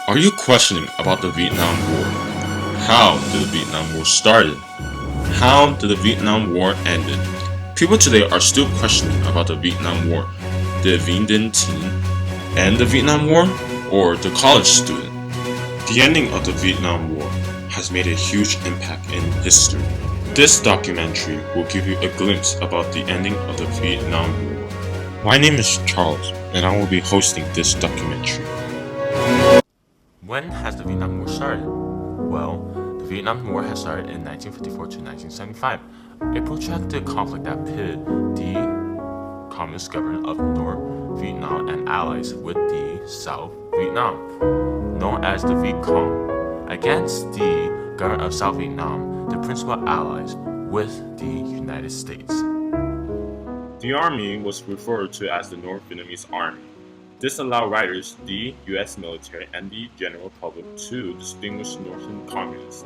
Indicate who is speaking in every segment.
Speaker 1: Are you questioning about the Vietnam War? How did the Vietnam War started? How did the Vietnam War ended? People today are still questioning about the Vietnam War. Did Vinh Dinh teen end the Vietnam War or the college student? The ending of the Vietnam War has made a huge impact in history. This documentary will give you a glimpse about the ending of the Vietnam War. My name is Charles, and I will be hosting this documentary. When has the Vietnam War started? Well, the Vietnam War has started in 1954 to 1975, a protracted conflict that pitted the Communist government of North Vietnam and allies with the South Vietnam, known as the Viet Cong, against the government of South Vietnam, the principal allies with the United States. The army was referred to as the North Vietnamese Army. This allowed writers, the U.S. military, and the general public to distinguish Northern Communists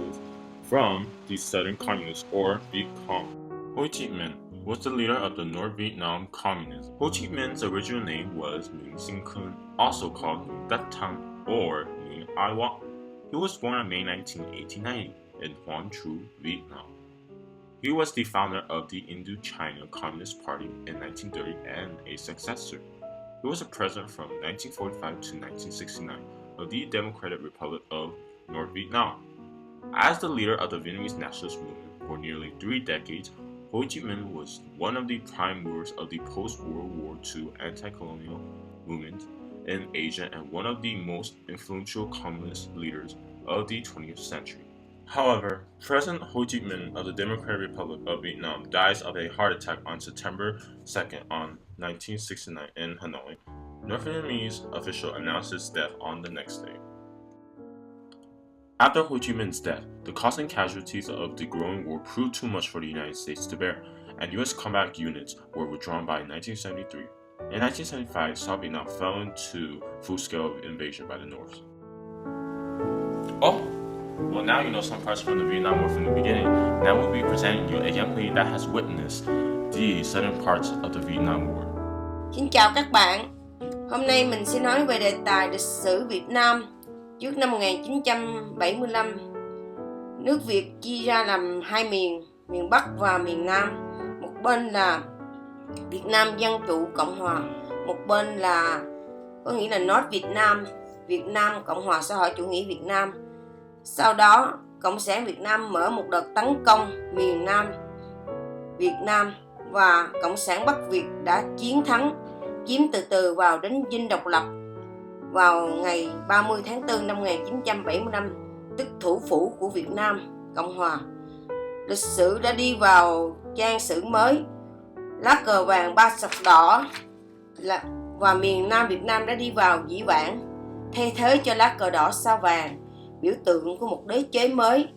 Speaker 1: from the Southern Communists, or Viet Cong. Ho Chi Minh was the leader of the North Vietnam Communism. Ho Chi Minh's original name was Nguyen Sinh Khun, also called Nguyen Tat Thang or Nguyen Ai Quoc. He was born on May 19, 1890, in Quang Trieu, Vietnam. He was the founder of the Indochina Communist Party in 1930 and a successor. He was a president from 1945 to 1969 of the Democratic Republic of North Vietnam. As the leader of the Vietnamese nationalist movement for nearly 3 decades, Ho Chi Minh was one of the prime movers of the post-World War II anti-colonial movement in Asia and one of the most influential communist leaders of the 20th century. However, President Ho Chi Minh of the Democratic Republic of Vietnam dies of a heart attack on September 2nd on 1969 in Hanoi. North Vietnamese official announced his death on the next day. After Ho Chi Minh's death, the cost and casualties of the growing war proved too much for the United States to bear, and U.S. combat units were withdrawn by 1973. In 1975, South Vietnam fell into full-scale invasion by the North. Oh, well, now you know some parts from the Vietnam War from the beginning. Now we'll be presenting you a young lady that has witnessed the southern parts of the Vietnam War.
Speaker 2: Xin chào các bạn. Hôm nay mình sẽ nói về đề tài lịch sử Việt Nam trước năm 1975. Nước Việt chia ra làm hai miền, miền Bắc và miền Nam. Một bên là Việt Nam Dân Chủ Cộng Hòa, một bên là có nghĩa là North Vietnam, Việt Nam Cộng Hòa xã hội chủ nghĩa Việt Nam. Sau đó, Cộng sản Việt Nam mở một đợt tấn công miền Nam Việt Nam và Cộng sản Bắc Việt đã chiến thắng, chiếm từ từ vào đến dinh độc lập vào ngày 30 tháng 4 năm 1975, tức thủ phủ của Việt Nam Cộng Hòa. Lịch sử đã đi vào trang sử mới, lá cờ vàng ba sọc đỏ và miền Nam Việt Nam đã đi vào dĩ vãng, thay thế cho lá cờ đỏ sao vàng, biểu tượng của một đế chế mới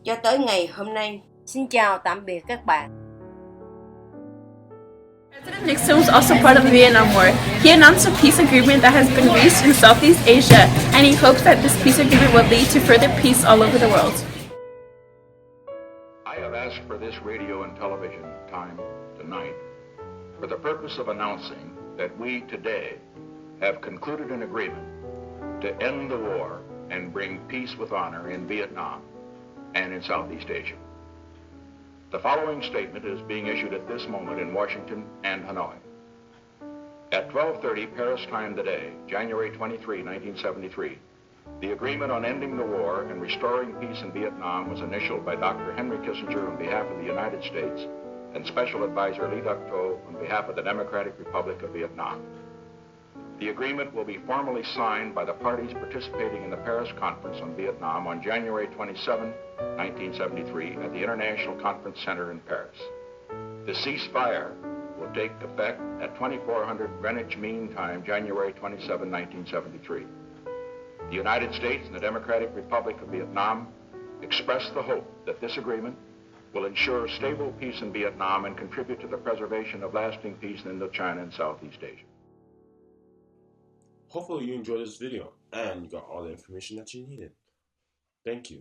Speaker 2: cho tới ngày hôm nay. Xin chào tạm biệt các bạn.
Speaker 3: President Nixon was also part of the Vietnam War. He announced a peace agreement that has been reached in Southeast Asia, and he hopes that this peace agreement will lead to further peace all over the world.
Speaker 4: I have asked for this radio and television time tonight for the purpose of announcing that we today have concluded an agreement to end the war and bring peace with honor in Vietnam and in Southeast Asia. The following statement is being issued at this moment in Washington and Hanoi. At 12:30 Paris time today, January 23, 1973, the agreement on ending the war and restoring peace in Vietnam was initialed by Dr. Henry Kissinger on behalf of the United States and Special Advisor Lee Duc Tho on behalf of the Democratic Republic of Vietnam. The agreement will be formally signed by the parties participating in the Paris Conference on Vietnam on January 27, 1973 at the International Conference Center in Paris. The ceasefire will take effect at 2400 Greenwich Mean Time, January 27, 1973. The United States and the Democratic Republic of Vietnam express the hope that this agreement will ensure stable peace in Vietnam and contribute to the preservation of lasting peace in Indochina and Southeast Asia.
Speaker 1: Hopefully you enjoyed this video and you got all the information that you needed. Thank you.